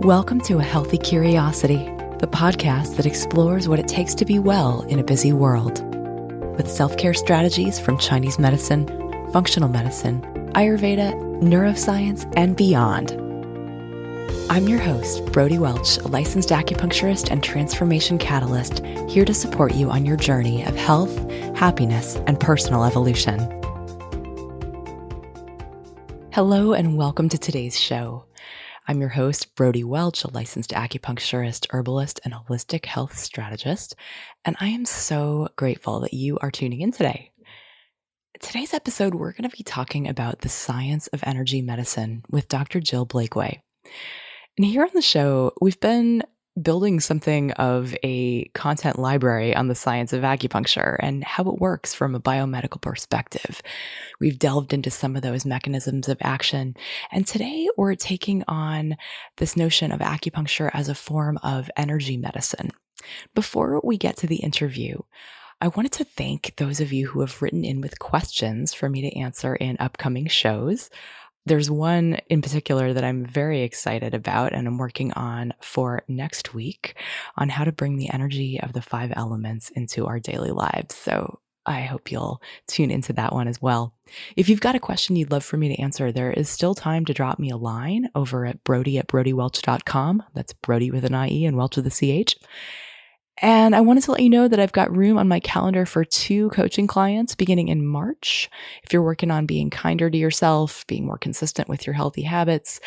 Welcome to A Healthy Curiosity, the podcast that explores what it takes to be well in a busy world. With self-care strategies from Chinese medicine, functional medicine, Ayurveda, neuroscience, and beyond. I'm your host, Brody Welch, a licensed acupuncturist and transformation catalyst, here to support you on your journey of health, happiness, and personal evolution. Hello, and welcome to today's show. I'm your host, Brody Welch, a licensed acupuncturist, herbalist, and holistic health strategist, and I am so grateful that you are tuning in today. In today's episode, we're going to be talking about the science of energy medicine with Dr. Jill Blakeway. And here on the show, we've been building something of a content library on the science of acupuncture and how it works from a biomedical perspective. We've delved into some of those mechanisms of action. And today we're taking on this notion of acupuncture as a form of energy medicine. Before we get to the interview, I wanted to thank those of you who have written in with questions for me to answer in upcoming shows. There's one in particular that I'm very excited about and I'm working on for next week on how to bring the energy of the 5 elements into our daily lives. So I hope you'll tune into that one as well. If you've got a question you'd love for me to answer, there is still time to drop me a line over at brody@brodywelch.com. That's Brody with an IE and Welch with a CH. And I wanted to let you know that I've got room on my calendar for 2 coaching clients beginning in March. If you're working on being kinder to yourself, being more consistent with your healthy habits,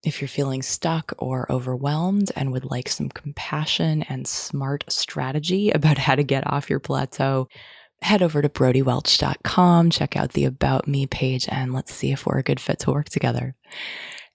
if you're feeling stuck or overwhelmed and would like some compassion and smart strategy about how to get off your plateau, head over to brodywelch.com, check out the About Me page, and let's see if we're a good fit to work together.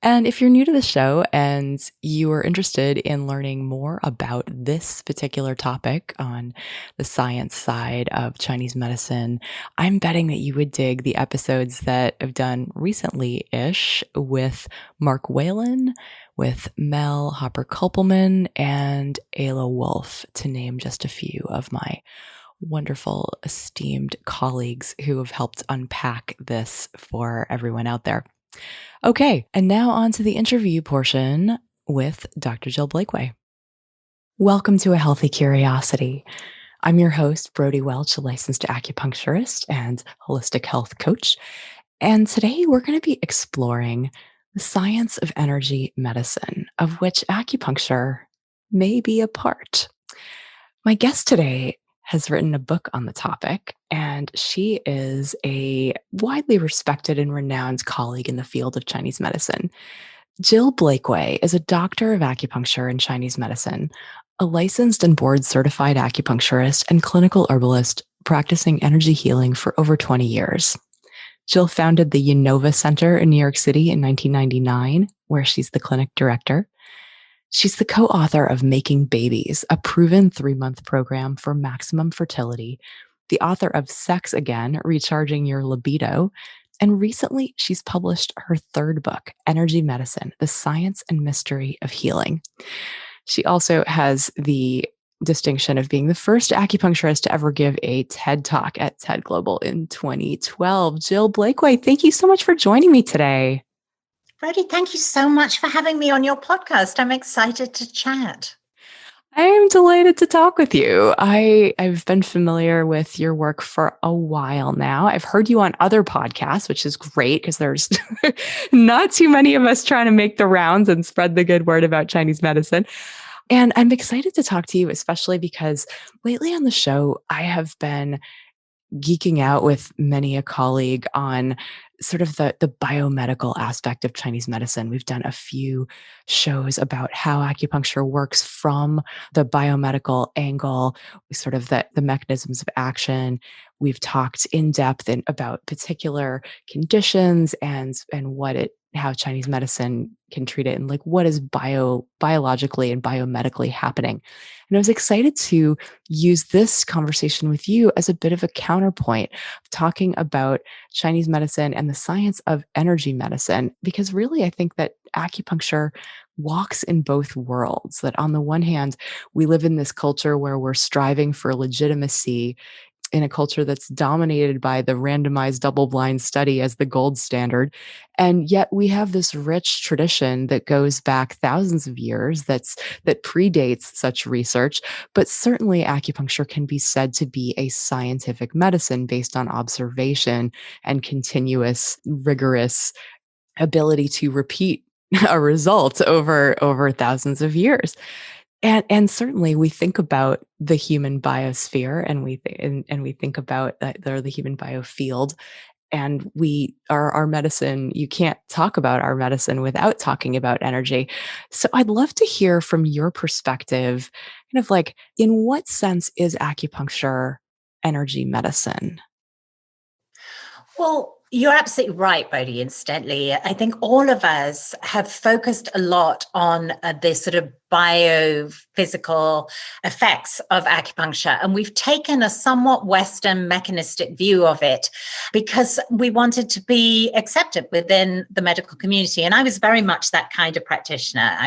And if you're new to the show and you are interested in learning more about this particular topic on the science side of Chinese medicine, I'm betting that you would dig the episodes that I've done recently-ish with Mark Whalen, with Mel Hopper-Kulpelman, and Ayla Wolf, to name just a few of my wonderful, esteemed colleagues who have helped unpack this for everyone out there. Okay, and now on to the interview portion with Dr. Jill Blakeway. Welcome to A Healthy Curiosity. I'm your host, Brody Welch, a licensed acupuncturist and holistic health coach. And today we're going to be exploring the science of energy medicine, of which acupuncture may be a part. My guest today has written a book on the topic, and she is a widely respected and renowned colleague in the field of Chinese medicine. Jill Blakeway is a doctor of acupuncture and Chinese medicine, a licensed and board-certified acupuncturist and clinical herbalist practicing energy healing for over 20 years. Jill founded the Unova Center in New York City in 1999, where she's the clinic director. She's the co-author of Making Babies, a proven 3-month program for maximum fertility, the author of Sex Again, Recharging Your Libido, and recently she's published her 3rd book, Energy Medicine, The Science and Mystery of Healing. She also has the distinction of being the first acupuncturist to ever give a TED Talk at TED Global in 2012. Jill Blakeway, thank you so much for joining me today. Brody, thank you so much for having me on your podcast. I'm excited to chat. I am delighted to talk with you. I've been familiar with your work for a while now. I've heard you on other podcasts, which is great because there's not too many of us trying to make the rounds and spread the good word about Chinese medicine. And I'm excited to talk to you, especially because lately on the show, I have been geeking out with many a colleague on sort of the biomedical aspect of Chinese medicine. We've done a few shows about how acupuncture works from the biomedical angle, sort of the mechanisms of action. We've talked in depth about particular conditions and how Chinese medicine can treat it and like what is biologically and biomedically happening. And I was excited to use this conversation with you as a bit of a counterpoint, talking about Chinese medicine and the science of energy medicine, because really I think that acupuncture walks in both worlds. That on the one hand, we live in this culture where we're striving for legitimacy in a culture that's dominated by the randomized double-blind study as the gold standard. And yet we have this rich tradition that goes back thousands of years that predates such research. But certainly acupuncture can be said to be a scientific medicine based on observation and continuous, rigorous ability to repeat a result over thousands of years. And certainly we think about the human biosphere, and we think about the human biofield, and our medicine, you can't talk about our medicine without talking about energy. So I'd love to hear from your perspective, kind of like, in what sense is acupuncture energy medicine? Well, you're absolutely right, Bodhi, incidentally. I think all of us have focused a lot on the sort of biophysical effects of acupuncture. And we've taken a somewhat Western mechanistic view of it because we wanted to be accepted within the medical community. And I was very much that kind of practitioner.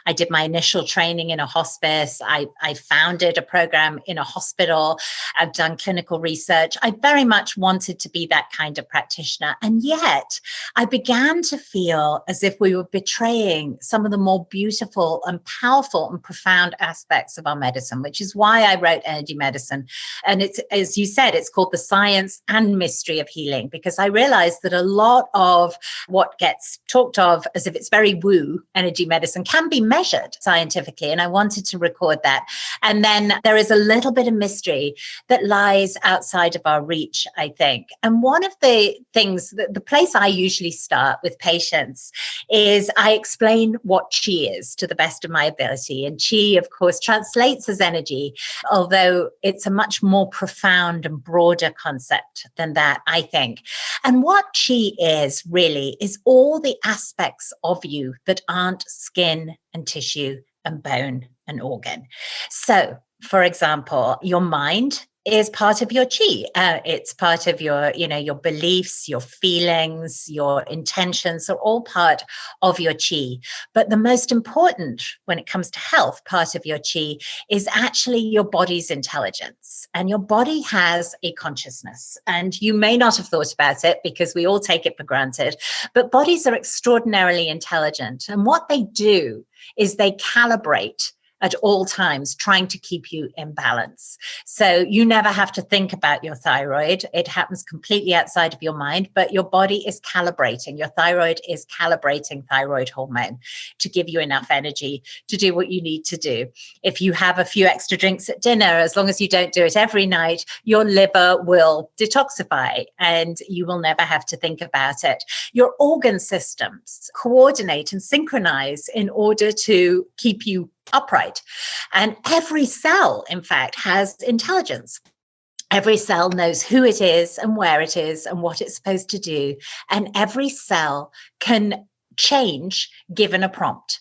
I did my initial training in a hospice. I founded a program in a hospital. I've done clinical research. I very much wanted to be that kind of practitioner. And yet I began to feel as if we were betraying some of the more beautiful and powerful and profound aspects of our medicine, which is why I wrote Energy Medicine. And it's, as you said, it's called The Science and Mystery of Healing, because I realized that a lot of what gets talked of as if it's very woo, energy medicine, can be measured scientifically. And I wanted to record that. And then there is a little bit of mystery that lies outside of our reach, I think. And one of the things, the place I usually start with patients is I explain what qi is to the best of my ability. And qi, of course, translates as energy, although it's a much more profound and broader concept than that, I think. And what qi is really is all the aspects of you that aren't skin and tissue and bone and organ. So, for example, your mind is part of your chi. It's part of your beliefs, your feelings, your intentions are all part of your chi. But the most important, when it comes to health, part of your chi is actually your body's intelligence. And your body has a consciousness. And you may not have thought about it because we all take it for granted, but bodies are extraordinarily intelligent. And what they do is they calibrate at all times, trying to keep you in balance. So you never have to think about your thyroid. It happens completely outside of your mind, but your body is calibrating. Your thyroid is calibrating thyroid hormone to give you enough energy to do what you need to do. If you have a few extra drinks at dinner, as long as you don't do it every night, your liver will detoxify and you will never have to think about it. Your organ systems coordinate and synchronize in order to keep you upright. And every cell, in fact, has intelligence. Every cell knows who it is and where it is and what it's supposed to do. And every cell can change given a prompt.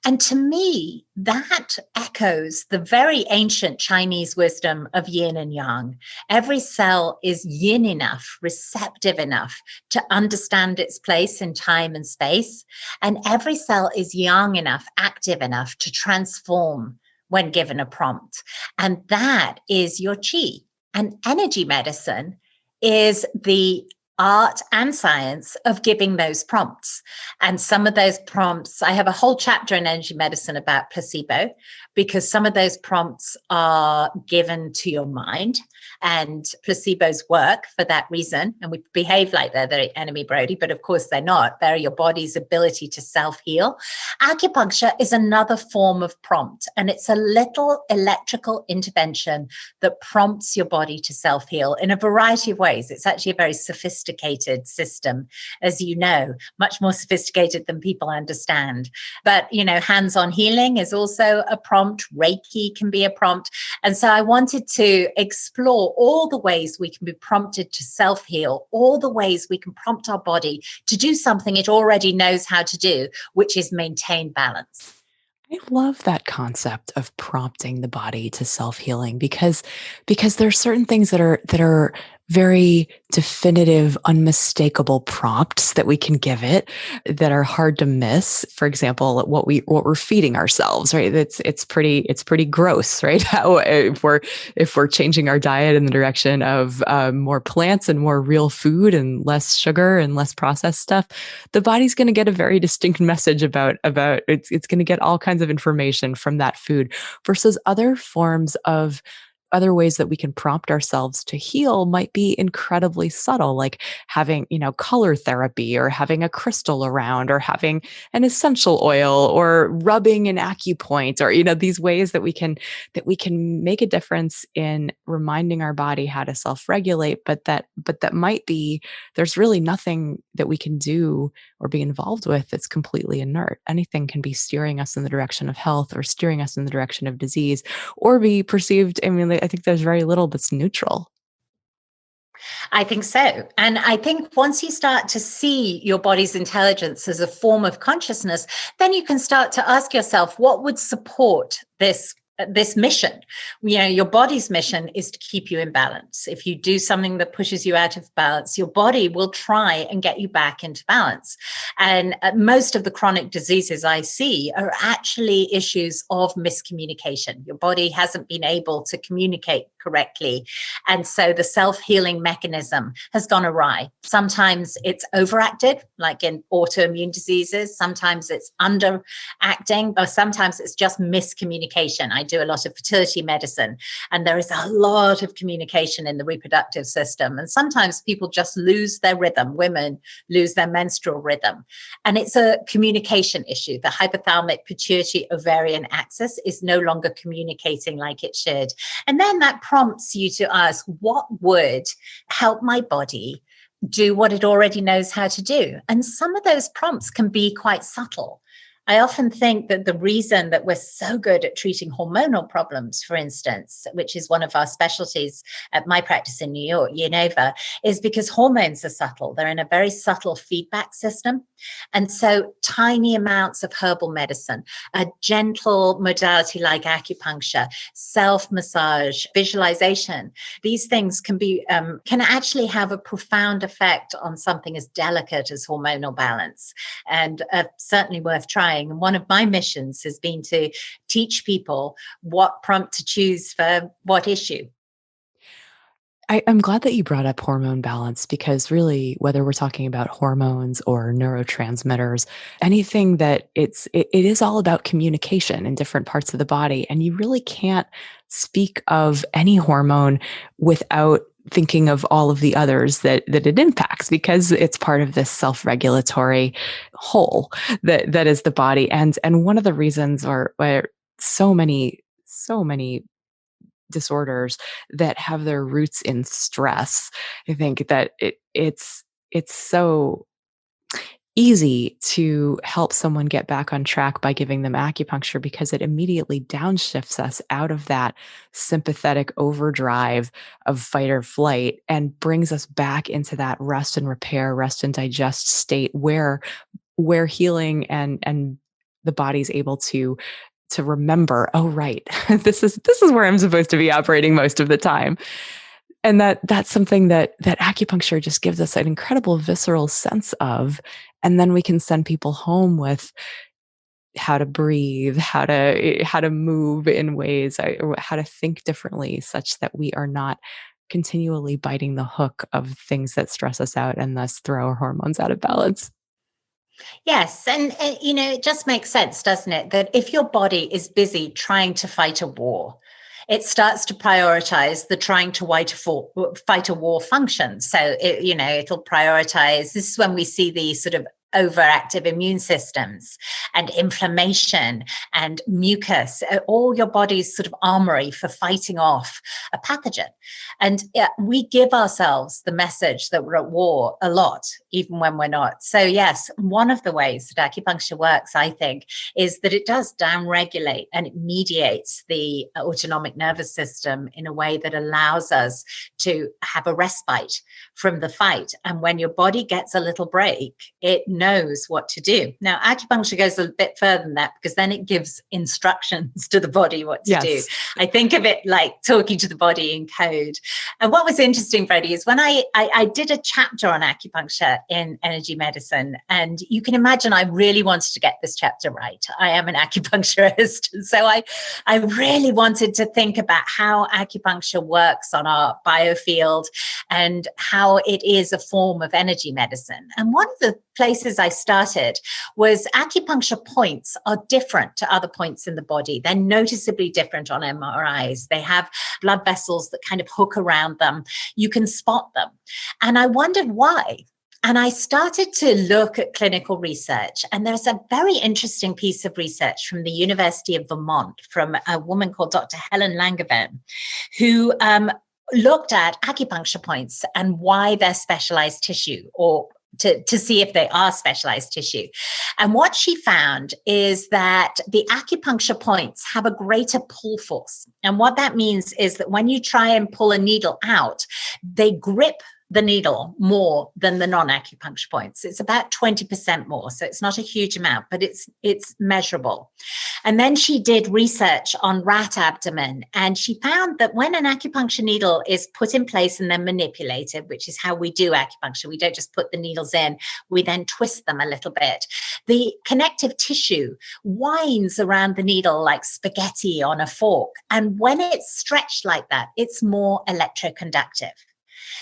And to me, that echoes the very ancient Chinese wisdom of yin and yang. Every cell is yin enough, receptive enough to understand its place in time and space. And every cell is yang enough, active enough to transform when given a prompt. And that is your chi. And energy medicine is the art and science of giving those prompts. And some of those prompts, I have a whole chapter in energy medicine about placebo, because some of those prompts are given to your mind, and placebos work for that reason. And we behave like they're the enemy, Brody, but of course they're not. They're your body's ability to self-heal. Acupuncture is another form of prompt, and it's a little electrical intervention that prompts your body to self-heal in a variety of ways. It's actually a very sophisticated system, as you know, much more sophisticated than people understand. But, hands-on healing is also a prompt. Reiki can be a prompt. And so I wanted to explore all the ways we can be prompted to self-heal, all the ways we can prompt our body to do something it already knows how to do, which is maintain balance. I love that concept of prompting the body to self-healing, because there are certain things that are very definitive, unmistakable prompts that we can give it that are hard to miss. For example, what we're feeding ourselves, right? It's pretty gross, right? How if we're changing our diet in the direction of more plants and more real food and less sugar and less processed stuff, the body's going to get a very distinct message about it's going to get all kinds of information from that food versus other ways that we can prompt ourselves to heal might be incredibly subtle, like having, color therapy or having a crystal around or having an essential oil or rubbing an acupoint or, these ways that we can make a difference in reminding our body how to self-regulate, but that might be, there's really nothing that we can do or be involved with that's completely inert. Anything can be steering us in the direction of health or steering us in the direction of disease or be perceived. I mean, I think there's very little that's neutral. I think so. And I think once you start to see your body's intelligence as a form of consciousness, then you can start to ask yourself, what would support this mission? Your body's mission is to keep you in balance. If you do something that pushes you out of balance, your body will try and get you back into balance. And most of the chronic diseases I see are actually issues of miscommunication. Your body hasn't been able to communicate correctly. And so the self-healing mechanism has gone awry. Sometimes it's overacted, like in autoimmune diseases. Sometimes it's underacting, or sometimes it's just miscommunication. I do a lot of fertility medicine, and there is a lot of communication in the reproductive system. And sometimes people just lose their rhythm. Women lose their menstrual rhythm. And it's a communication issue. The hypothalamic pituitary ovarian axis is no longer communicating like it should. And then that prompts you to ask, what would help my body do what it already knows how to do? And some of those prompts can be quite subtle. I often think that the reason that we're so good at treating hormonal problems, for instance, which is one of our specialties at my practice in New York, Unova, is because hormones are subtle. They're in a very subtle feedback system. And so tiny amounts of herbal medicine, a gentle modality like acupuncture, self-massage, visualization, these things can actually have a profound effect on something as delicate as hormonal balance, and certainly worth trying. And one of my missions has been to teach people what prompt to choose for what issue. I'm glad that you brought up hormone balance because really, whether we're talking about hormones or neurotransmitters, anything that it is all about communication in different parts of the body. And you really can't speak of any hormone without thinking of all of the others that it impacts because it's part of this self-regulatory whole that is the body. And one of the reasons where so many disorders that have their roots in stress. I think that it's so easy to help someone get back on track by giving them acupuncture because it immediately downshifts us out of that sympathetic overdrive of fight or flight and brings us back into that rest and repair, rest and digest state where healing and the body's able to remember, oh, right, this is where I'm supposed to be operating most of the time. And that's something that acupuncture just gives us an incredible visceral sense of. And then we can send people home with how to breathe, how to move in ways, or how to think differently such that we are not continually biting the hook of things that stress us out and thus throw our hormones out of balance. Yes. And, it just makes sense, doesn't it? That if your body is busy trying to fight a war, it starts to prioritize the trying to fight a war function. So, it'll prioritize. This is when we see the sort of overactive immune systems and inflammation and mucus, all your body's sort of armory for fighting off a pathogen. And we give ourselves the message that we're at war a lot, even when we're not. So yes, one of the ways that acupuncture works, I think, is that it does downregulate and it mediates the autonomic nervous system in a way that allows us to have a respite from the fight. And when your body gets a little break, it knows what to do. Now, acupuncture goes a bit further than that because then it gives instructions to the body what to do. I think of it like talking to the body in code. And what was interesting, Freddie, is when I did a chapter on acupuncture in energy medicine, and you can imagine I really wanted to get this chapter right. I am an acupuncturist. So I really wanted to think about how acupuncture works on our biofield and how it is a form of energy medicine. And one of the places I started was acupuncture points are different to other points in the body. They're noticeably different on MRIs. They have blood vessels that kind of hook around them. You can spot them. And I wondered why. And I started to look at clinical research. And there's a very interesting piece of research from the University of Vermont from a woman called Dr. Helen Langevin, who looked at acupuncture points and why they're specialized tissue, or to see if they are specialized tissue. And what she found is that the acupuncture points have a greater pull force. And what that means is that when you try and pull a needle out, they grip the needle more than the non-acupuncture points. It's about 20% more. So it's not a huge amount, but it's measurable. And then she did research on rat abdomen, and she found that when an acupuncture needle is put in place and then manipulated, which is how we do acupuncture, we don't just put the needles in, we then twist them a little bit. The connective tissue winds around the needle like spaghetti on a fork. And when it's stretched like that, it's more electroconductive.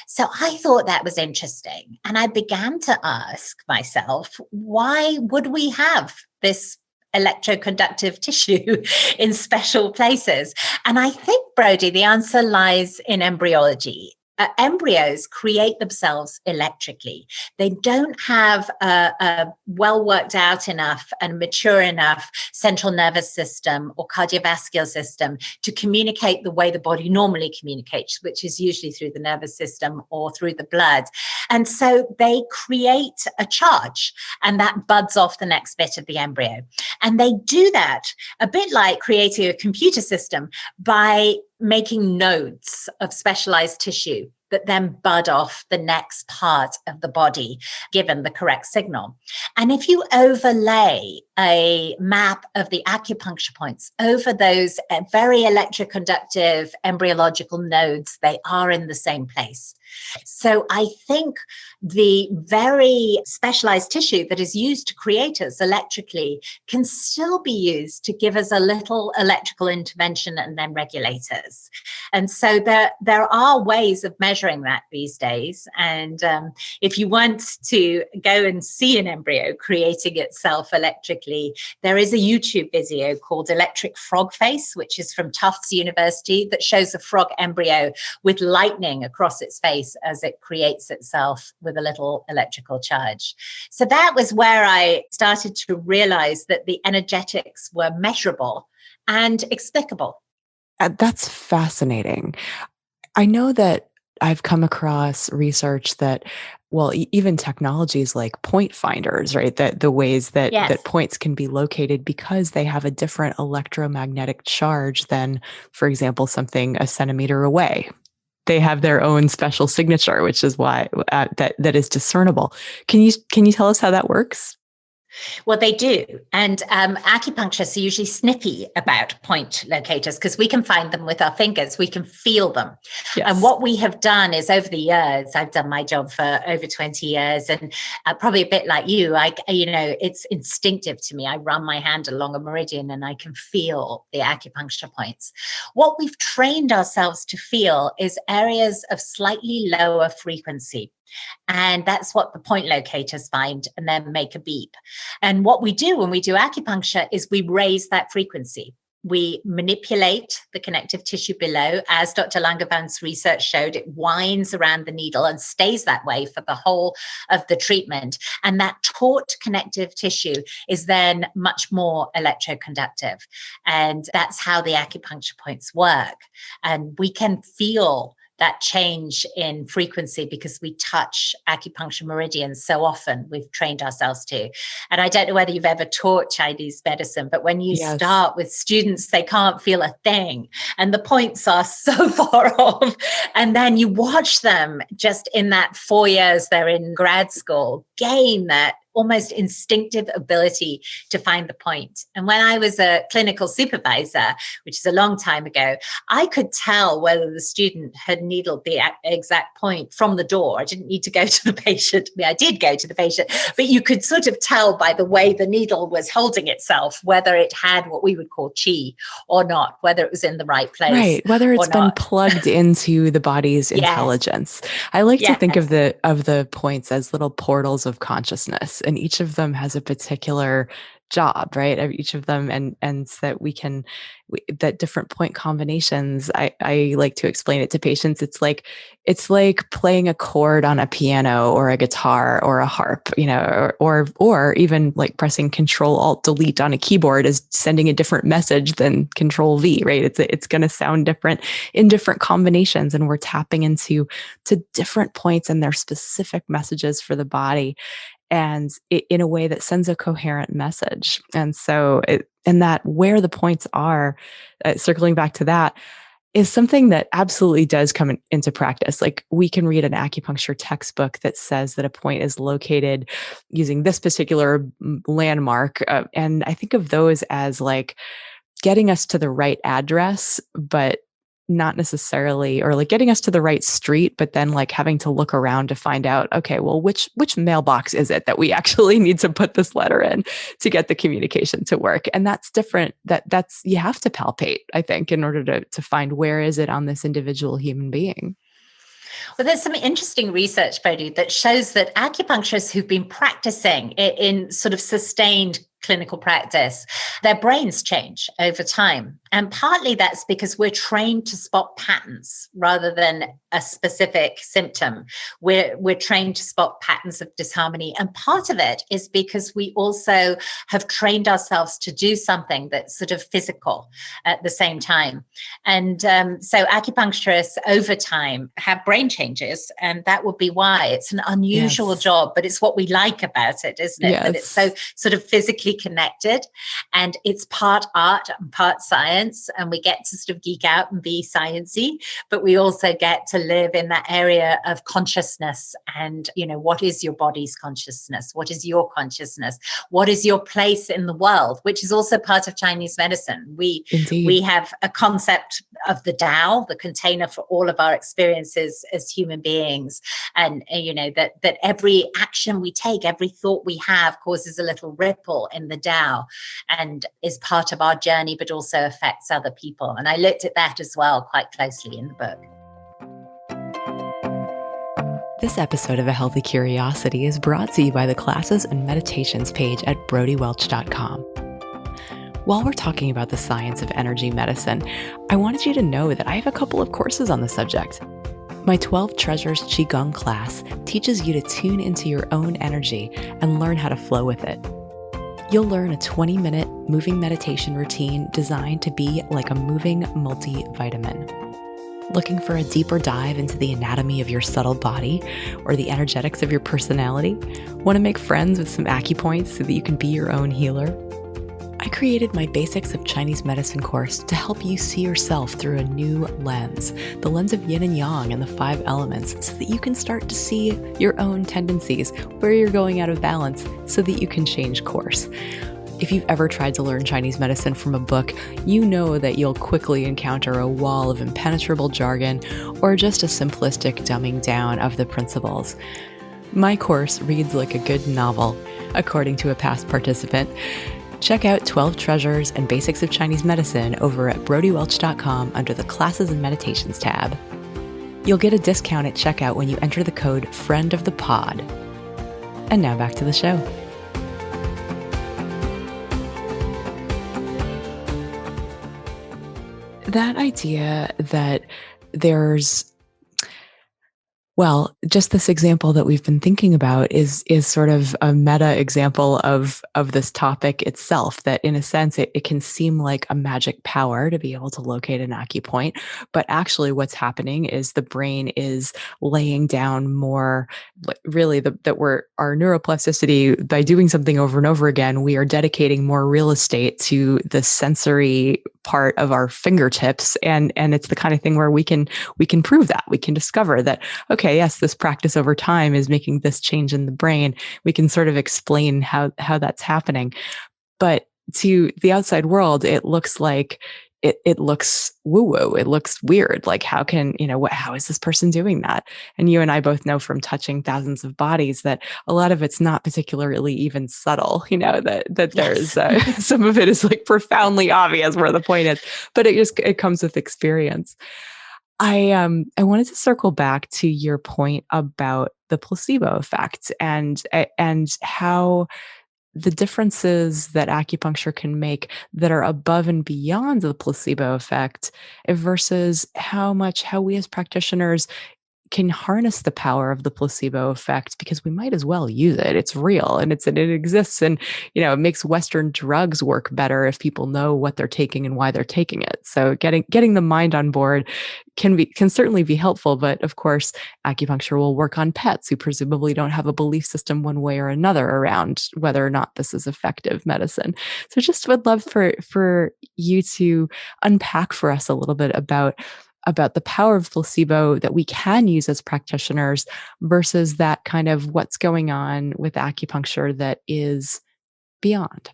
So I thought that was interesting. And I began to ask myself, why would we have this electroconductive tissue in special places? And I think, Brodie, the answer lies in embryology. Embryos create themselves electrically. They don't have a well worked out enough and mature enough central nervous system or cardiovascular system to communicate the way the body normally communicates, which is usually through the nervous system or through the blood. And so they create a charge, and that buds off the next bit of the embryo. And they do that a bit like creating a computer system by making nodes of specialized tissue that then bud off the next part of the body, given the correct signal. And if you overlay a map of the acupuncture points over those very electroconductive embryological nodes, they are in the same place. So I think the very specialized tissue that is used to create us electrically can still be used to give us a little electrical intervention and then regulate us. And so there are ways of measuring that these days. And if you want to go and see an embryo creating itself electrically, there is a YouTube video called Electric Frog Face, which is from Tufts University, that shows a frog embryo with lightning across its face as it creates itself with a little electrical charge. So that was where I started to realize that the energetics were measurable and explicable. That's fascinating. I know that I've come across research that, well, even technologies like point finders, right? That the ways that, that points can be located because they have a different electromagnetic charge than, for example, something a centimeter away. They have their own special signature, which is why that is discernible. Can you tell us how that works? Well, they do. And acupuncturists are usually snippy about point locators because we can find them with our fingers. We can feel them. Yes. And what we have done is over the years, I've done my job for over 20 years, and probably a bit like you, it's instinctive to me. I run my hand along a meridian and I can feel the acupuncture points. What we've trained ourselves to feel is areas of slightly lower frequency. And that's what the point locators find and then make a beep. And what we do when we do acupuncture is we raise that frequency. We manipulate the connective tissue below. As Dr. Langevin's research showed, it winds around the needle and stays that way for the whole of the treatment. And that taut connective tissue is then much more electroconductive. And that's how the acupuncture points work. And we can feel that change in frequency because we touch acupuncture meridians so often. We've trained ourselves to. And I don't know whether you've ever taught Chinese medicine, but when you start with students, they can't feel a thing. And the points are so far off. And then you watch them just in that 4 years they're in grad school. gain that almost instinctive ability to find the point. And when I was a clinical supervisor, which is a long time ago, I could tell whether the student had needled the exact point from the door. I didn't need to go to the patient. I mean, I did go to the patient, but you could sort of tell by the way the needle was holding itself whether it had what we would call chi or not, whether it was in the right place. Right, whether it's been plugged into the body's intelligence. I like to think of the points as little portals of consciousness, and each of them has a particular job, right? Each of them, and so that that different point combinations. I like to explain it to patients. It's like playing a chord on a piano or a guitar or a harp, or even like pressing Control Alt Delete on a keyboard is sending a different message than Control V, right? It's going to sound different in different combinations, and we're tapping into different points and their specific messages for the body, and in a way that sends a coherent message. And so, that where the points are, circling back to that, is something that absolutely does come into practice. Like, we can read an acupuncture textbook that says that a point is located using this particular landmark. And I think of those as like getting us to the right address, but not necessarily, or like getting us to the right street, but then like having to look around to find out, okay, well, which mailbox is it that we actually need to put this letter in to get the communication to work? And that's different. That's you have to palpate, I think, in order to find where is it on this individual human being. Well, there's some interesting research, Bodhi, that shows that acupuncturists who've been practicing in sort of sustained clinical practice, their brains change over time. And partly that's because we're trained to spot patterns rather than a specific symptom. We're trained to spot patterns of disharmony. And part of it is because we also have trained ourselves to do something that's sort of physical at the same time. And so acupuncturists over time have brain changes, and that would be why it's an unusual job, but it's what we like about it, isn't it? That it's so sort of physically connected, and it's part art and part science, and we get to sort of geek out and be sciencey, but we also get to live in that area of consciousness. And what is your body's consciousness? What is your consciousness? What is your place in the world? Which is also part of Chinese medicine. We have a concept of the Tao, the container for all of our experiences as human beings, and that every action we take, every thought we have, causes a little ripple in the Tao and is part of our journey, but also affects other people. And I looked at that as well quite closely in the book. This episode of A Healthy Curiosity is brought to you by the Classes and Meditations page at brodywelch.com. While we're talking about the science of energy medicine, I wanted you to know that I have a couple of courses on the subject. My 12 Treasures Qigong class teaches you to tune into your own energy and learn how to flow with it. You'll learn a 20-minute moving meditation routine designed to be like a moving multivitamin. Looking for a deeper dive into the anatomy of your subtle body or the energetics of your personality? Want to make friends with some acupoints so that you can be your own healer? I created my Basics of Chinese Medicine course to help you see yourself through a new lens, the lens of yin and yang and the 5 elements, so that you can start to see your own tendencies, where you're going out of balance, so that you can change course. If you've ever tried to learn Chinese medicine from a book, you know that you'll quickly encounter a wall of impenetrable jargon or just a simplistic dumbing down of the principles. My course reads like a good novel, according to a past participant. Check out 12 Treasures and Basics of Chinese Medicine over at brodywelch.com under the Classes and Meditations tab. You'll get a discount at checkout when you enter the code Friend of the Pod. And now back to the show. That idea that there's just this example that we've been thinking about is sort of a meta example of this topic itself, that in a sense, it can seem like a magic power to be able to locate an acupoint, but actually what's happening is the brain is laying down more, really our neuroplasticity, by doing something over and over again, we are dedicating more real estate to the sensory part of our fingertips. And it's the kind of thing where we can prove that, we can discover that, okay, okay, yes, this practice over time is making this change in the brain. We can sort of explain how that's happening. But to the outside world, it looks like it looks woo-woo. It looks weird. Like, how can, how is this person doing that? And you and I both know from touching thousands of bodies that a lot of it's not particularly even subtle, that there's some of it is like profoundly obvious where the point is, but it comes with experience. I wanted to circle back to your point about the placebo effect and how the differences that acupuncture can make that are above and beyond the placebo effect versus how we as practitioners can harness the power of the placebo effect, because we might as well use it. It's real and it exists, and it makes Western drugs work better if people know what they're taking and why they're taking it. So getting the mind on board can certainly be helpful, but of course acupuncture will work on pets who presumably don't have a belief system one way or another around whether or not this is effective medicine. So just would love for you to unpack for us a little bit about the power of placebo that we can use as practitioners versus that kind of what's going on with acupuncture that is beyond.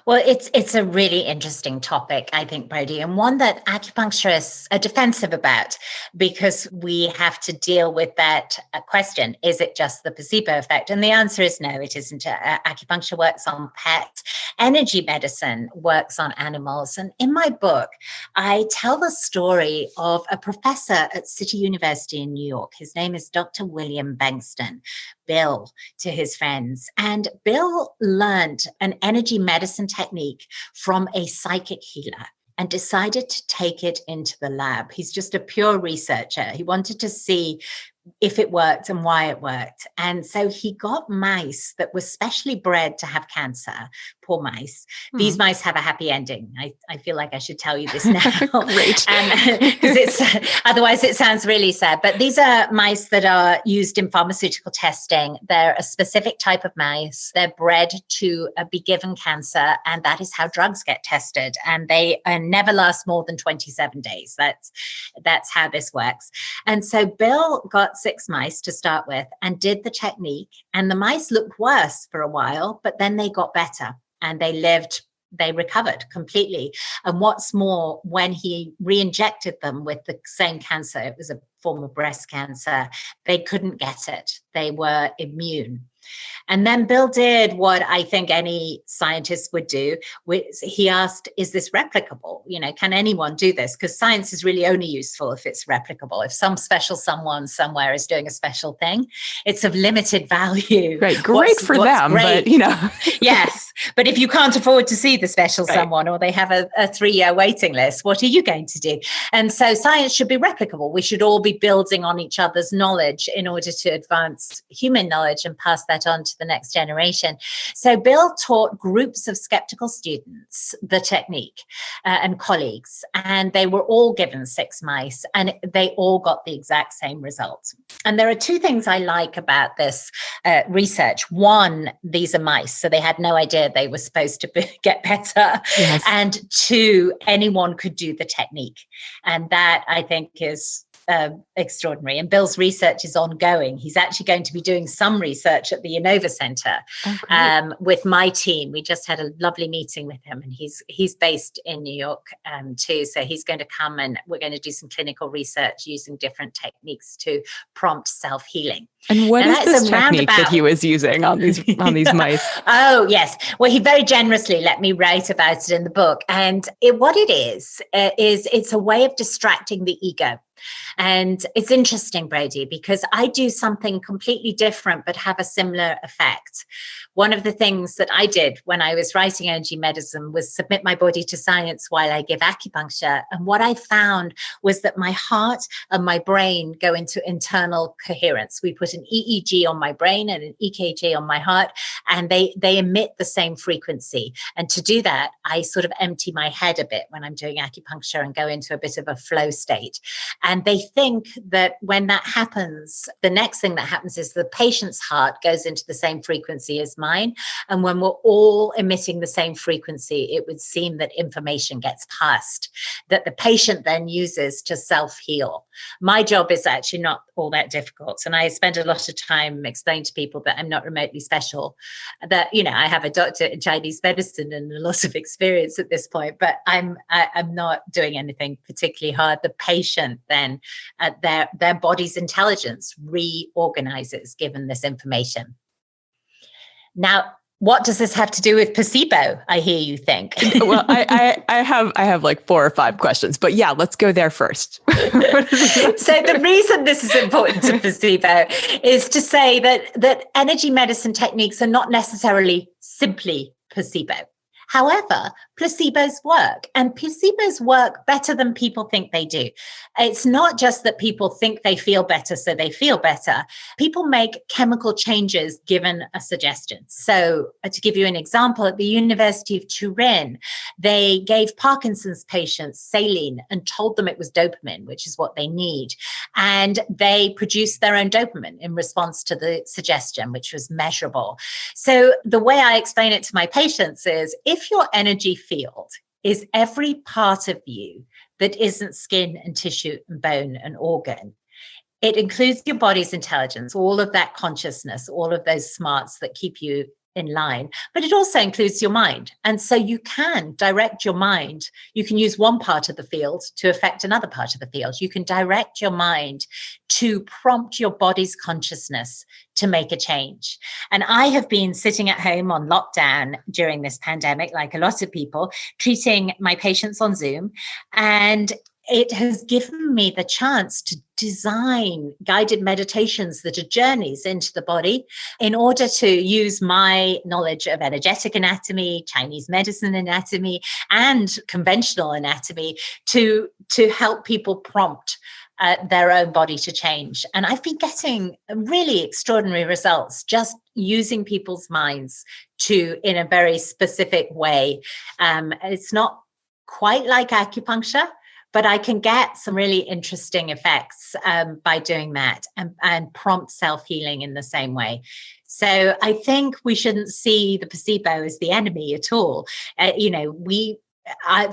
Well, it's a really interesting topic, I think, Brodie, and one that acupuncturists are defensive about, because we have to deal with that question: is it just the placebo effect? And the answer is no, it isn't. Acupuncture works on pets. Energy medicine works on animals. And in my book, I tell the story of a professor at City University in New York. His name is Dr. William Bengston, Bill to his friends. And Bill learned an energy medicine technique from a psychic healer and decided to take it into the lab. He's just a pure researcher. He wanted to see if it worked and why it worked. And so he got mice that were specially bred to have cancer, poor mice. These mice have a happy ending. I feel like I should tell you this now. Great. Because otherwise it sounds really sad. But these are mice that are used in pharmaceutical testing. They're a specific type of mice. They're bred to be given cancer, and that is how drugs get tested. And they never last more than 27 days. That's how this works. And so Bill got 6 mice to start with and did the technique, and the mice looked worse for a while, but then they got better and they recovered completely. And what's more, when he re-injected them with the same cancer, it was a form of breast cancer, they couldn't get it. They were immune. And then Bill did what I think any scientist would do. He asked, is this replicable? Can anyone do this? Because science is really only useful if it's replicable. If some special someone somewhere is doing a special thing, it's of limited value. Right. Great for them, great. But Yes. But if you can't afford to see the special someone, or they have a 3-year waiting list, what are you going to do? And so science should be replicable. We should all be building on each other's knowledge in order to advance human knowledge and pass that on to the next generation. So Bill taught groups of skeptical students the technique and colleagues, and they were all given 6 mice, and they all got the exact same results. And there are 2 things I like about this research. One, these are mice, so they had no idea they were supposed to get better. Yes. And 2, anyone could do the technique. And that, I think, is extraordinary. And Bill's research is ongoing. He's actually going to be doing some research at the Inova Center with my team. We just had a lovely meeting with him, and he's based in New York too. So he's going to come, and we're going to do some clinical research using different techniques to prompt self-healing. And what is this technique that he was using on these mice? Oh, yes. Well, he very generously let me write about it in the book. And what it is it's a way of distracting the ego. And it's interesting, Brodie, because I do something completely different but have a similar effect. One of the things that I did when I was writing energy medicine was submit my body to science while I give acupuncture. And what I found was that my heart and my brain go into internal coherence. We put an EEG on my brain and an EKG on my heart, and they emit the same frequency. And to do that, I sort of empty my head a bit when I'm doing acupuncture and go into a bit of a flow state. And they think that when that happens, the next thing that happens is the patient's heart goes into the same frequency as mine. And when we're all emitting the same frequency, it would seem that information gets passed that the patient then uses to self-heal. My job is actually not all that difficult. And I spend a lot of time explaining to people that I'm not remotely special, that, I have a doctorate in Chinese medicine and a lot of experience at this point, but I'm not doing anything particularly hard. The patient then, their body's intelligence reorganizes given this information. Now, what does this have to do with placebo? I hear you think. Well, I have like 4 or 5 questions, but yeah, let's go there first. So the reason this is important to placebo is to say that energy medicine techniques are not necessarily simply placebo. However, placebos work, and placebos work better than people think they do. It's not just that people think they feel better, so they feel better. People make chemical changes given a suggestion. So to give you an example, at the University of Turin, they gave Parkinson's patients saline and told them it was dopamine, which is what they need. And they produced their own dopamine in response to the suggestion, which was measurable. So the way I explain it to my patients is, if your energy field is every part of you that isn't skin and tissue and bone and organ, it includes your body's intelligence, all of that consciousness, all of those smarts that keep you in line, but it also includes your mind. And so you can direct your mind. You can use one part of the field to affect another part of the field. You can direct your mind to prompt your body's consciousness to make a change. And I have been sitting at home on lockdown during this pandemic, like a lot of people, treating my patients on Zoom. And it has given me the chance to design guided meditations that are journeys into the body in order to use my knowledge of energetic anatomy, Chinese medicine anatomy, and conventional anatomy to help people prompt their own body to change. And I've been getting really extraordinary results just using people's minds in a very specific way. It's not quite like acupuncture, but I can get some really interesting effects by doing that and prompt self-healing in the same way. So I think we shouldn't see the placebo as the enemy at all.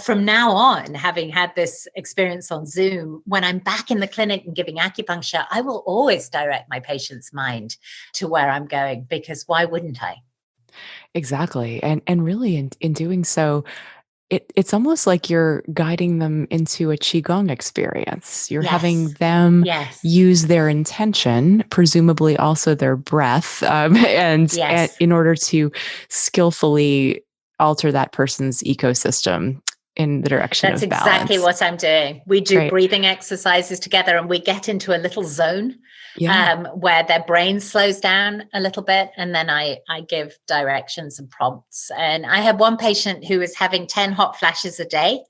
From now on, having had this experience on Zoom, when I'm back in the clinic and giving acupuncture, I will always direct my patient's mind to where I'm going, because why wouldn't I? Exactly. And really in doing so, it's almost like you're guiding them into a Qigong experience. You're having them use their intention, presumably also their breath, and in order to skillfully alter that person's ecosystem in the direction of balance. That's exactly what I'm doing. We do breathing exercises together, and we get into a little zone where their brain slows down a little bit. And then I give directions and prompts. And I had one patient who was having 10 hot flashes a day.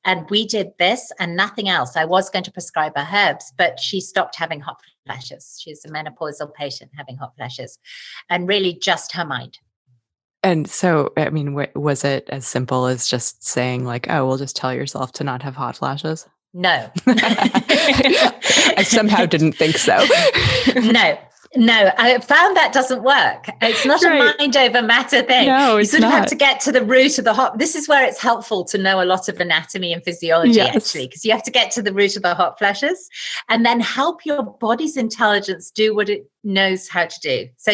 And we did this and nothing else. I was going to prescribe her herbs, but she stopped having hot flashes. She's a menopausal patient having hot flashes, and really just her mind. And so, I mean, was it as simple as just saying like, oh, well, just tell yourself to not have hot flashes? No. I somehow didn't think so. No, I found that doesn't work. It's not a mind over matter thing. No, you sort of have to get to the root of the hot. This is where it's helpful to know a lot of anatomy and physiology, actually, because you have to get to the root of the hot flashes and then help your body's intelligence do what it knows how to do. So,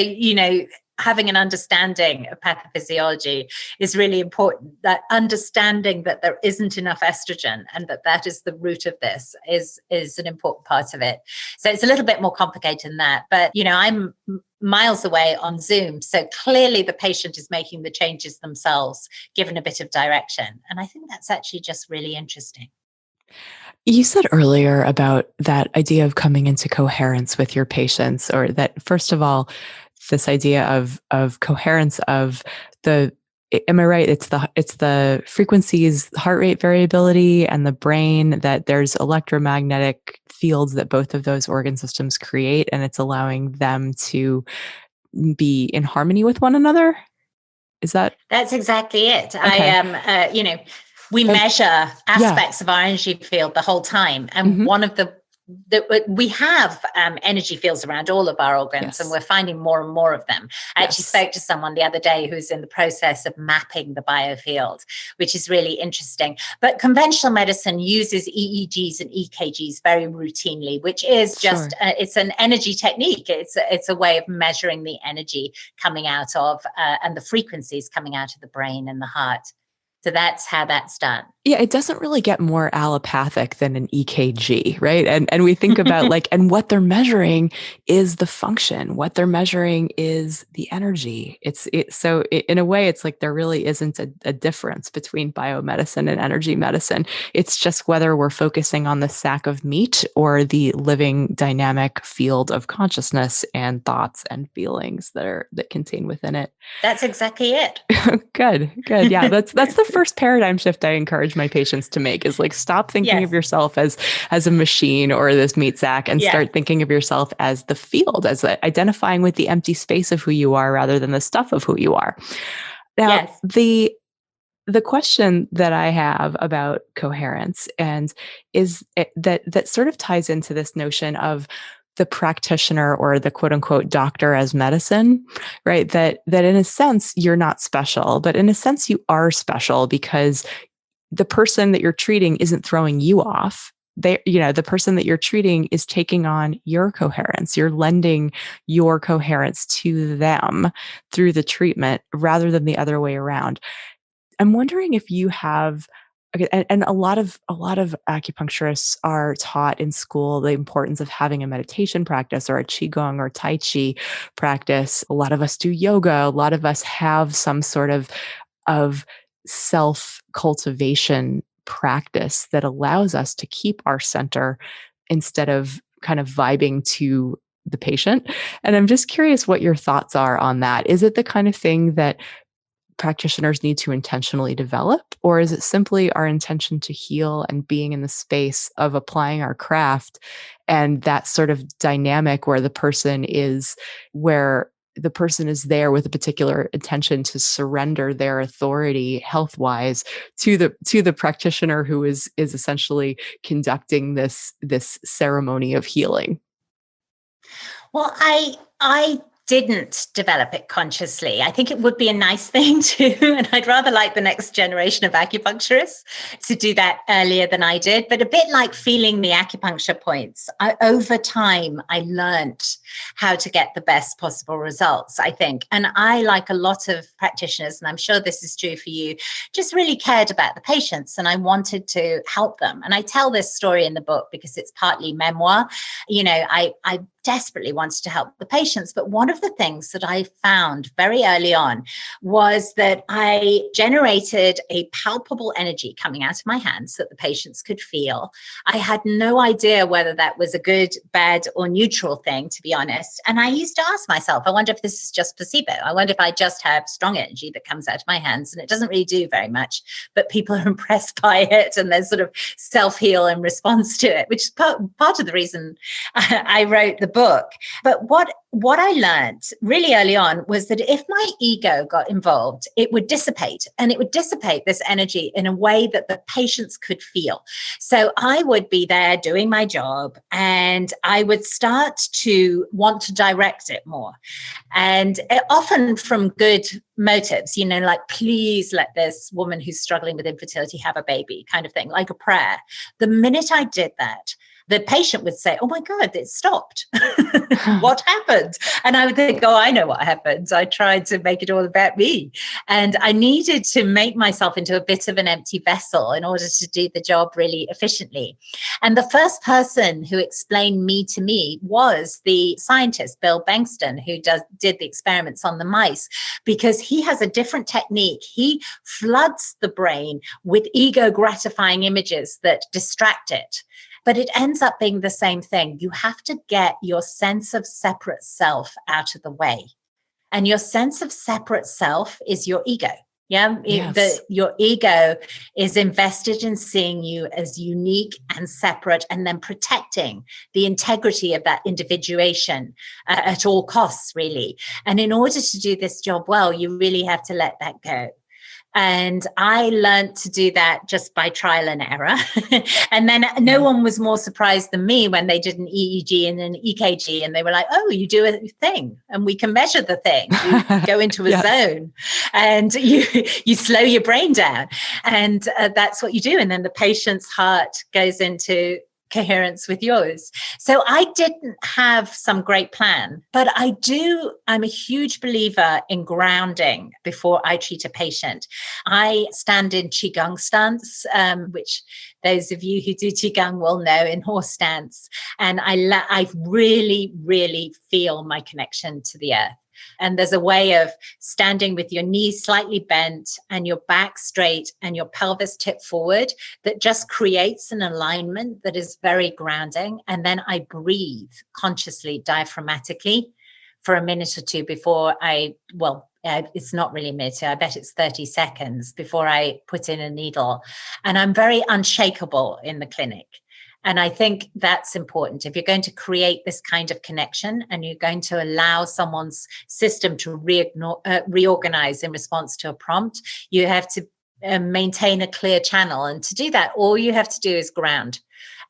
having an understanding of pathophysiology is really important. That understanding that there isn't enough estrogen and that is the root of this is an important part of it. So it's a little bit more complicated than that. But, I'm miles away on Zoom. So clearly the patient is making the changes themselves, given a bit of direction. And I think that's actually just really interesting. You said earlier about that idea of coming into coherence with your patients, or that, first of all, this idea of coherence of am I right? It's the frequencies, heart rate variability, and the brain, that there's electromagnetic fields that both of those organ systems create, and it's allowing them to be in harmony with one another. That's exactly it. Okay. We measure aspects of our energy field the whole time. And one of the we have energy fields around all of our organs, and we're finding more and more of them. I actually spoke to someone the other day who's in the process of mapping the biofield, which is really interesting. But conventional medicine uses EEGs and EKGs very routinely, which is just it's an energy technique. It's a way of measuring the energy coming out of and the frequencies coming out of the brain and the heart. So that's how that's done. Yeah, it doesn't really get more allopathic than an EKG, right? And we think about like, and what they're measuring is the function. What they're measuring is the energy. So in a way, it's like there really isn't a difference between biomedicine and energy medicine. It's just whether we're focusing on the sack of meat or the living dynamic field of consciousness and thoughts and feelings that contain within it. That's exactly it. Good. Yeah, that's the first paradigm shift I encourage my patients to make, is like stop thinking of yourself as a machine or this meat sack, and start thinking of yourself as the field, as identifying with the empty space of who you are rather than the stuff of who you are. Now, the question that I have about coherence is that sort of ties into this notion of the practitioner, or the quote unquote doctor as medicine, right? That in a sense, you're not special, but in a sense you are special, because the person that you're treating isn't throwing you off. The person that you're treating is taking on your coherence. You're lending your coherence to them through the treatment rather than the other way around. I'm wondering if you have, and a lot of acupuncturists are taught in school the importance of having a meditation practice or a qigong or tai chi practice. A lot of us do yoga. A lot of us have some sort of self-cultivation practice that allows us to keep our center instead of kind of vibing to the patient. And I'm just curious what your thoughts are on that. Is it the kind of thing that practitioners need to intentionally develop, or is it simply our intention to heal and being in the space of applying our craft, and that sort of dynamic where the person is there with a particular intention to surrender their authority health-wise to the practitioner who is essentially conducting this ceremony of healing? Well, I didn't develop it consciously. I think it would be a nice thing to, and I'd rather like the next generation of acupuncturists to do that earlier than I did. But a bit like feeling the acupuncture points, over time, I learned how to get the best possible results, I think. And I, like a lot of practitioners, and I'm sure this is true for you, just really cared about the patients, and I wanted to help them. And I tell this story in the book because it's partly memoir. I desperately wanted to help the patients. But one of the things that I found very early on was that I generated a palpable energy coming out of my hands that the patients could feel. I had no idea whether that was a good, bad, or neutral thing, to be honest. And I used to ask myself, I wonder if this is just placebo. I wonder if I just have strong energy that comes out of my hands, and it doesn't really do very much, but people are impressed by it, and there's sort of self-heal in response to it, which is part of the reason I wrote the book. But what I learned really early on was that if my ego got involved, it would dissipate, and it would dissipate this energy in a way that the patients could feel. So I would be there doing my job, and I would start to want to direct it more. And often from good motives, like, please let this woman who's struggling with infertility have a baby, kind of thing, like a prayer. The minute I did that, the patient would say, oh my God, it stopped. What happened? And I would think, oh, I know what happened. I tried to make it all about me. And I needed to make myself into a bit of an empty vessel in order to do the job really efficiently. And the first person who explained me to me was the scientist, Bill Bengston, who did the experiments on the mice, because he has a different technique. He floods the brain with ego gratifying images that distract it. But it ends up being the same thing. You have to get your sense of separate self out of the way. And your sense of separate self is your ego. Yeah. Yes. Your ego is invested in seeing you as unique and separate, and then protecting the integrity of that individuation at all costs, really. And in order to do this job well, you really have to let that go. And I learned to do that just by trial and error. And then no one was more surprised than me when they did an EEG and an EKG, and they were like, oh, you do a thing and we can measure the thing. You go into a Yes. zone and you slow your brain down. And that's what you do. And then the patient's heart goes into coherence with yours. So I didn't have some great plan, but I'm a huge believer in grounding before I treat a patient. I stand in Qigong stance, which those of you who do Qigong will know, in horse stance. And I really, really feel my connection to the earth. And there's a way of standing with your knees slightly bent and your back straight and your pelvis tipped forward that just creates an alignment that is very grounding. And then I breathe consciously, diaphragmatically for a minute or two before it's not really a minute, I bet it's 30 seconds before I put in a needle. And I'm very unshakable in the clinic. And I think that's important. If you're going to create this kind of connection and you're going to allow someone's system to reorganize in response to a prompt, you have to maintain a clear channel. And to do that, all you have to do is ground.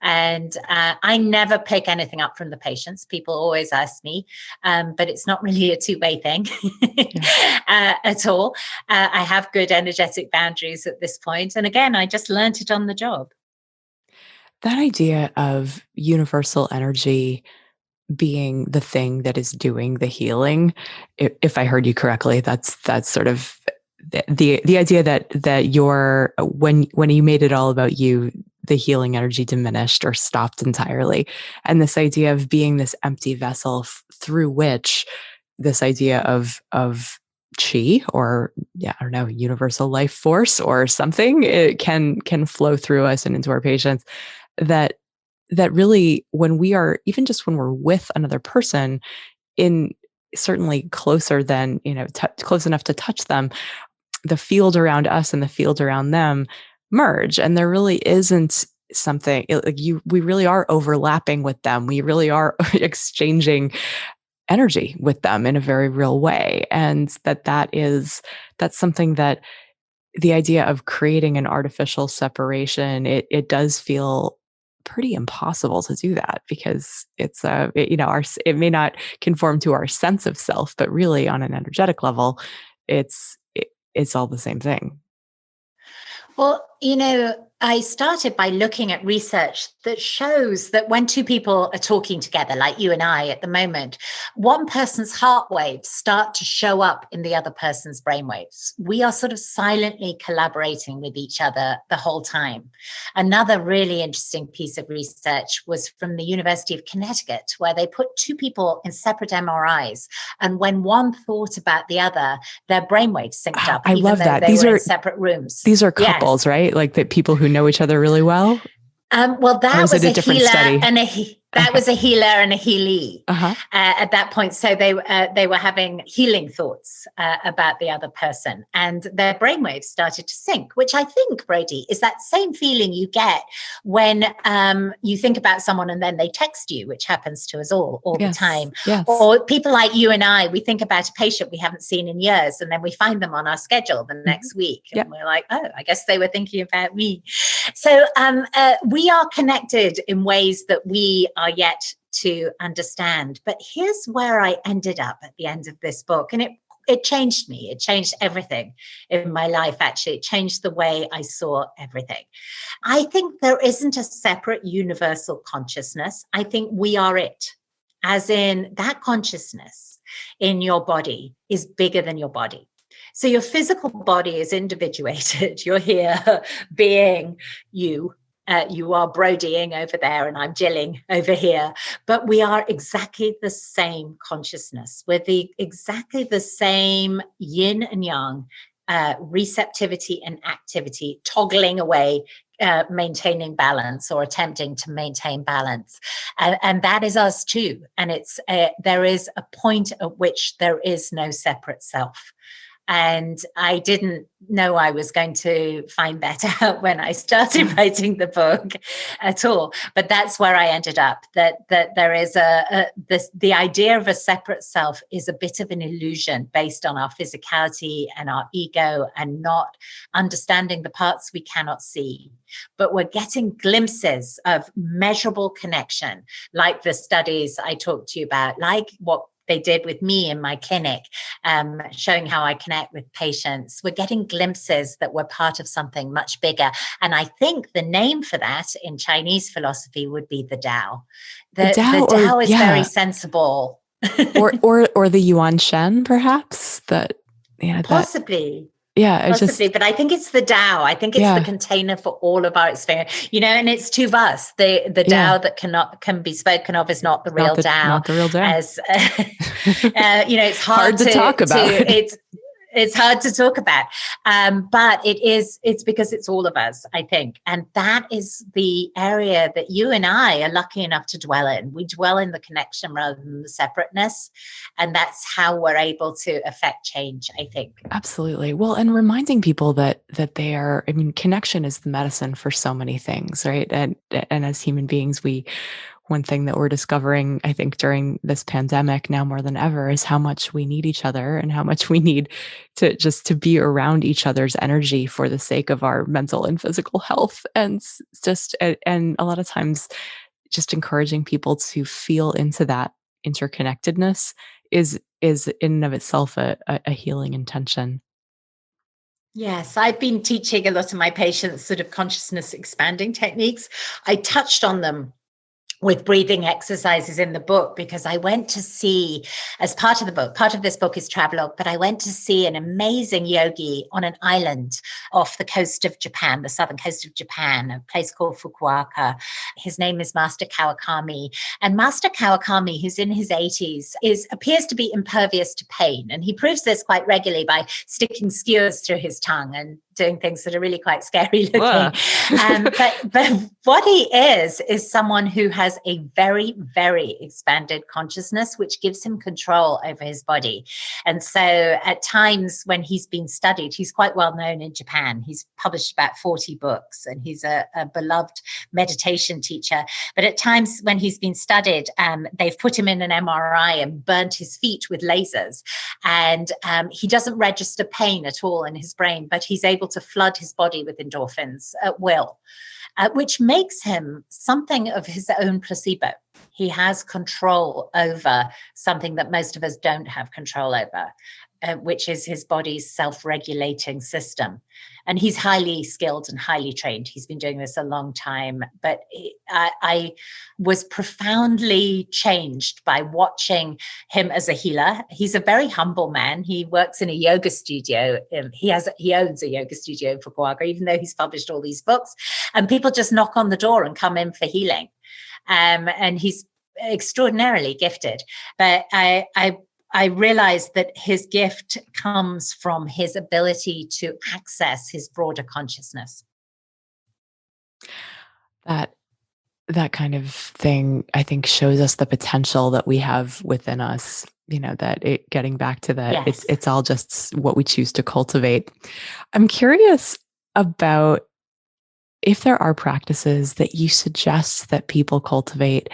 And I never pick anything up from the patients. People always ask me, but it's not really a two-way thing at all. I have good energetic boundaries at this point. And again, I just learned it on the job. That idea of universal energy being the thing that is doing the healing, if I heard you correctly, that's sort of the idea that your when you made it all about you, the healing energy diminished or stopped entirely, and this idea of being this empty vessel through which this idea of chi, or I don't know, universal life force or something, it can flow through us and into our patients. That really, when we are, even just when we're with another person, in certainly closer than, close enough to touch them, the field around us and the field around them merge, and there really isn't something we really are overlapping with them. We really are exchanging energy with them in a very real way, and that's something that the idea of creating an artificial separation, it does feel pretty impossible to do that, because it may not conform to our sense of self, but really on an energetic level, it's all the same thing. Well, I started by looking at research that shows that when two people are talking together, like you and I at the moment, one person's heart waves start to show up in the other person's brain waves. We are sort of silently collaborating with each other the whole time. Another really interesting piece of research was from the University of Connecticut, where they put two people in separate MRIs. And when one thought about the other, their brain waves synced up. I love that. These are in separate rooms. These are couples, right? Like that, people who know each other really well. Well, that was a healer study? and that was a healer and a healee at that point. So they were having healing thoughts about the other person, and their brainwaves started to sync, which I think, Brody, is that same feeling you get when you think about someone and then they text you, which happens to us all Yes. the time. Yes. Or people like you and I, we think about a patient we haven't seen in years, and then we find them on our schedule the next week. And we're like, oh, I guess they were thinking about me. So we are connected in ways that we are yet to understand. But here's where I ended up at the end of this book. And it changed me. It changed everything in my life, actually. It changed the way I saw everything. I think there isn't a separate universal consciousness. I think we are it, as in that consciousness in your body is bigger than your body. So your physical body is individuated. You're here being you. You are Brodying over there and I'm Jilling over here, but we are exactly the same consciousness. We're exactly the same yin and yang, receptivity and activity, toggling away, maintaining balance or attempting to maintain balance. And that is us too. And there is a point at which there is no separate self. And I didn't know I was going to find that out when I started writing the book at all. But that's where I ended up, that there is the idea of a separate self is a bit of an illusion based on our physicality and our ego, and not understanding the parts we cannot see. But we're getting glimpses of measurable connection, like the studies I talked to you about, like what they did with me in my clinic, showing how I connect with patients. We're getting glimpses that we're part of something much bigger. And I think the name for that in Chinese philosophy would be the Tao. The Tao is very sensible. or the Yuan Shen, perhaps. Possibly. Yeah, possibly, but I think it's the Tao. I think it's the container for all of our experience, and it's too vast. The Tao that can be spoken of is not the real Tao. Not the real Tao. As it's hard to talk about. It's hard to talk about, but it's because it's all of us, I think. And that is the area that you and I are lucky enough to dwell in. We dwell in the connection rather than the separateness. And that's how we're able to affect change, I think. Absolutely. Well, and reminding people that they are, connection is the medicine for so many things, right? And as human beings, one thing that we're discovering, I think, during this pandemic now more than ever is how much we need each other, and how much we need to be around each other's energy for the sake of our mental and physical health. And and a lot of times just encouraging people to feel into that interconnectedness is in and of itself a healing intention. Yes, I've been teaching a lot of my patients sort of consciousness expanding techniques. I touched on them with breathing exercises in the book, because I went to see, as part of this book is travelogue, but I went to see an amazing yogi on an island off the coast of Japan, the southern coast of Japan, a place called Fukuoka. His name is Master Kawakami. And Master Kawakami, who's in his 80s, appears to be impervious to pain. And he proves this quite regularly by sticking skewers through his tongue and doing things that are really quite scary looking. But what he is someone who has a very, very expanded consciousness, which gives him control over his body. And so at times when he's been studied, he's quite well known in Japan. He's published about 40 books, and he's a beloved meditation teacher. But at times when he's been studied, they've put him in an MRI and burnt his feet with lasers. And he doesn't register pain at all in his brain, but he's able to flood his body with endorphins at will, which makes him something of his own placebo. He has control over something that most of us don't have control over, which is his body's self-regulating system. And he's highly skilled and highly trained. He's been doing this a long time. But I was profoundly changed by watching him as a healer. He's a very humble man. He works in a yoga studio. He owns a yoga studio in Fukuoka, even though he's published all these books. And people just knock on the door and come in for healing. And he's extraordinarily gifted. But I realized that his gift comes from his ability to access his broader consciousness. That kind of thing, I think, shows us the potential that we have within us, getting back to that. Yes. It's all just what we choose to cultivate. I'm curious about if there are practices that you suggest that people cultivate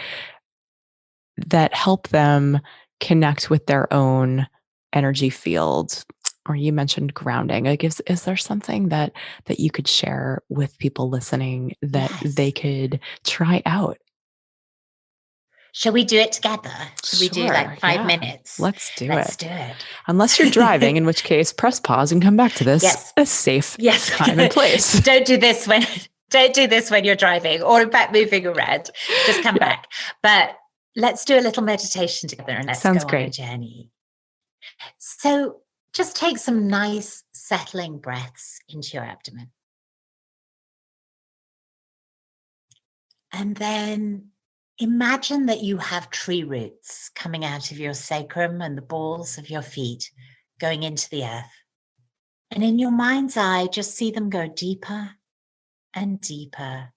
that help them connect with their own energy field. Or you mentioned grounding. Like, is there something that you could share with people listening that they could try out? Shall we do it together? Should we do like 5 minutes? Let's do it. Unless you're driving, in which case press pause and come back to this at a safe time and place. Don't do this when you're driving, or in fact moving around. Just come back. But let's do a little meditation together, and let's go on a journey. So just take some nice settling breaths into your abdomen. And then imagine that you have tree roots coming out of your sacrum and the balls of your feet going into the earth. And in your mind's eye, just see them go deeper and deeper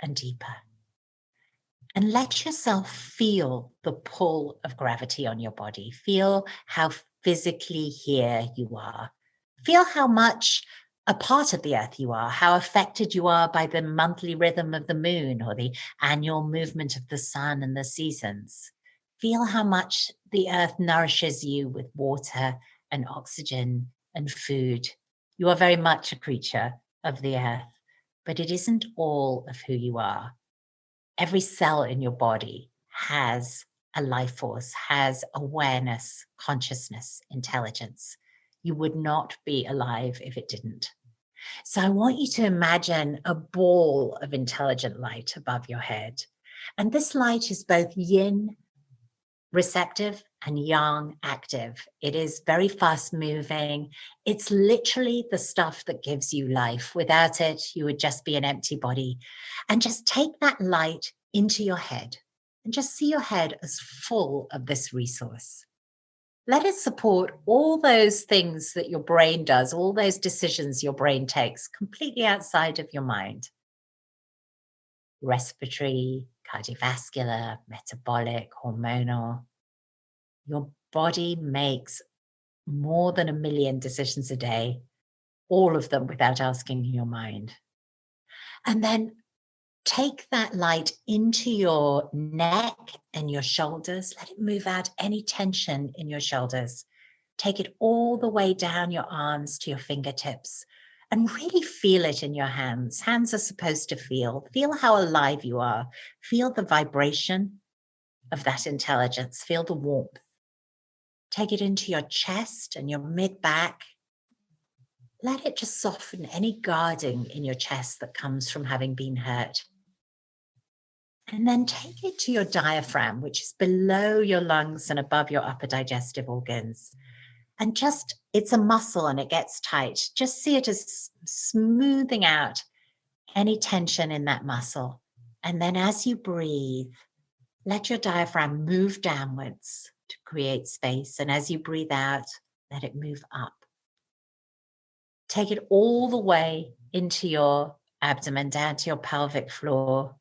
and deeper. And let yourself feel the pull of gravity on your body. Feel how physically here you are. Feel how much a part of the earth you are, how affected you are by the monthly rhythm of the moon or the annual movement of the sun and the seasons. Feel how much the earth nourishes you with water and oxygen and food. You are very much a creature of the earth, but it isn't all of who you are. Every cell in your body has a life force, has awareness, consciousness, intelligence. You would not be alive if it didn't. So I want you to imagine a ball of intelligent light above your head. And this light is both yin, receptive, and yang, active. It is very fast moving. It's literally the stuff that gives you life. Without it, you would just be an empty body. And just take that light into your head and just see your head as full of this resource. Let it support all those things that your brain does, all those decisions your brain takes completely outside of your mind. Respiratory, cardiovascular, metabolic, hormonal. Your body makes more than 1 million decisions a day, all of them without asking your mind. And then take that light into your neck and your shoulders. Let it move out any tension in your shoulders. Take it all the way down your arms to your fingertips and really feel it in your hands. Hands are supposed to feel. Feel how alive you are. Feel the vibration of that intelligence. Feel the warmth. Take it into your chest and your mid-back. Let it just soften any guarding in your chest that comes from having been hurt. And then take it to your diaphragm, which is below your lungs and above your upper digestive organs. And just, it's a muscle and it gets tight. Just see it as smoothing out any tension in that muscle. And then as you breathe, let your diaphragm move downwards to create space. And as you breathe out, let it move up. Take it all the way into your abdomen, down to your pelvic floor.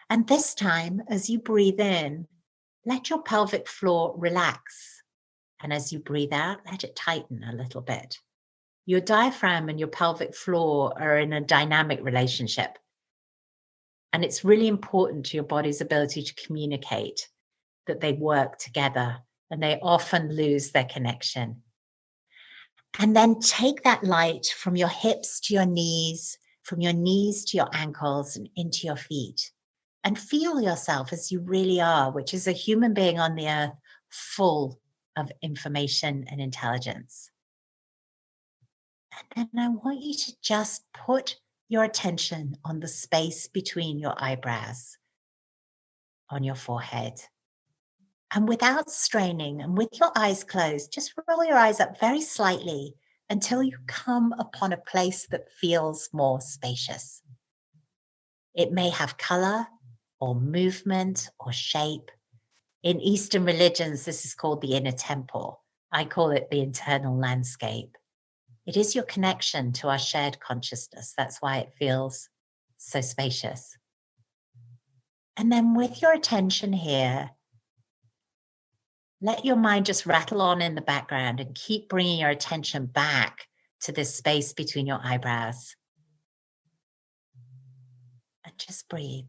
And this time, as you breathe in, let your pelvic floor relax. And as you breathe out, let it tighten a little bit. Your diaphragm and your pelvic floor are in a dynamic relationship. And it's really important to your body's ability to communicate that they work together, and they often lose their connection. And then take that light from your hips to your knees, from your knees to your ankles and into your feet. And feel yourself as you really are, which is a human being on the earth full of information and intelligence. And then I want you to just put your attention on the space between your eyebrows, on your forehead. And without straining and with your eyes closed, just roll your eyes up very slightly until you come upon a place that feels more spacious. It may have color or movement or shape. In Eastern religions, this is called the inner temple. I call it the internal landscape. It is your connection to our shared consciousness. That's why it feels so spacious. And then with your attention here, let your mind just rattle on in the background and keep bringing your attention back to this space between your eyebrows. And just breathe.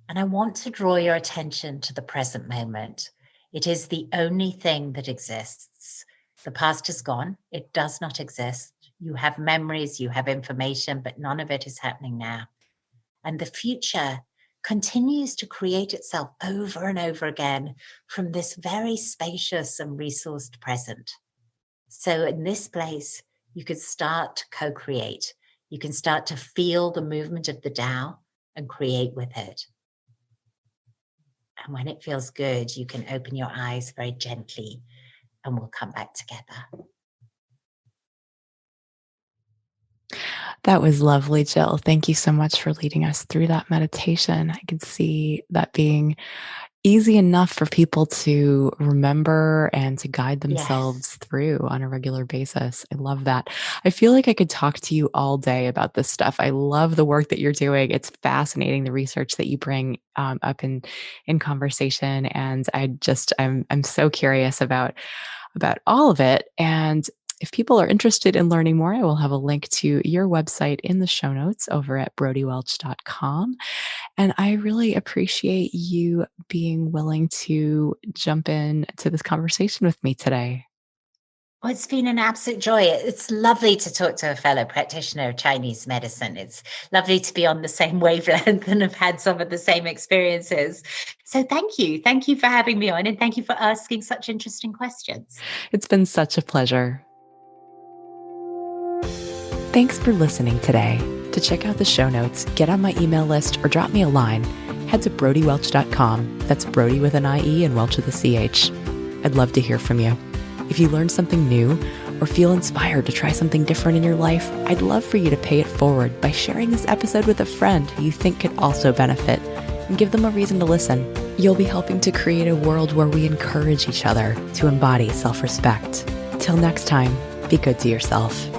And I want to draw your attention to the present moment. It is the only thing that exists. The past is gone. It does not exist. You have memories, you have information, but none of it is happening now. And the future continues to create itself over and over again from this very spacious and resourced present. So in this place, you could start to co-create. You can start to feel the movement of the Tao and create with it. And when it feels good, you can open your eyes very gently and we'll come back together. That was lovely, Jill. Thank you so much for leading us through that meditation. I could see that being easy enough for people to remember and to guide themselves through on a regular basis. I love that. I feel like I could talk to you all day about this stuff. I love the work that you're doing. It's fascinating, the research that you bring up in conversation. And I'm so curious about about all of it. And if people are interested in learning more, I will have a link to your website in the show notes over at brodywelch.com. And I really appreciate you being willing to jump in to this conversation with me today. Well, it's been an absolute joy. It's lovely to talk to a fellow practitioner of Chinese medicine. It's lovely to be on the same wavelength and have had some of the same experiences. So thank you. Thank you for having me on, and thank you for asking such interesting questions. It's been such a pleasure. Thanks for listening today. To check out the show notes, get on my email list, or drop me a line, head to brodywelch.com. That's Brody with an IE and Welch with a CH. I'd love to hear from you. If you learned something new or feel inspired to try something different in your life, I'd love for you to pay it forward by sharing this episode with a friend who you think could also benefit and give them a reason to listen. You'll be helping to create a world where we encourage each other to embody self-respect. Till next time, be good to yourself.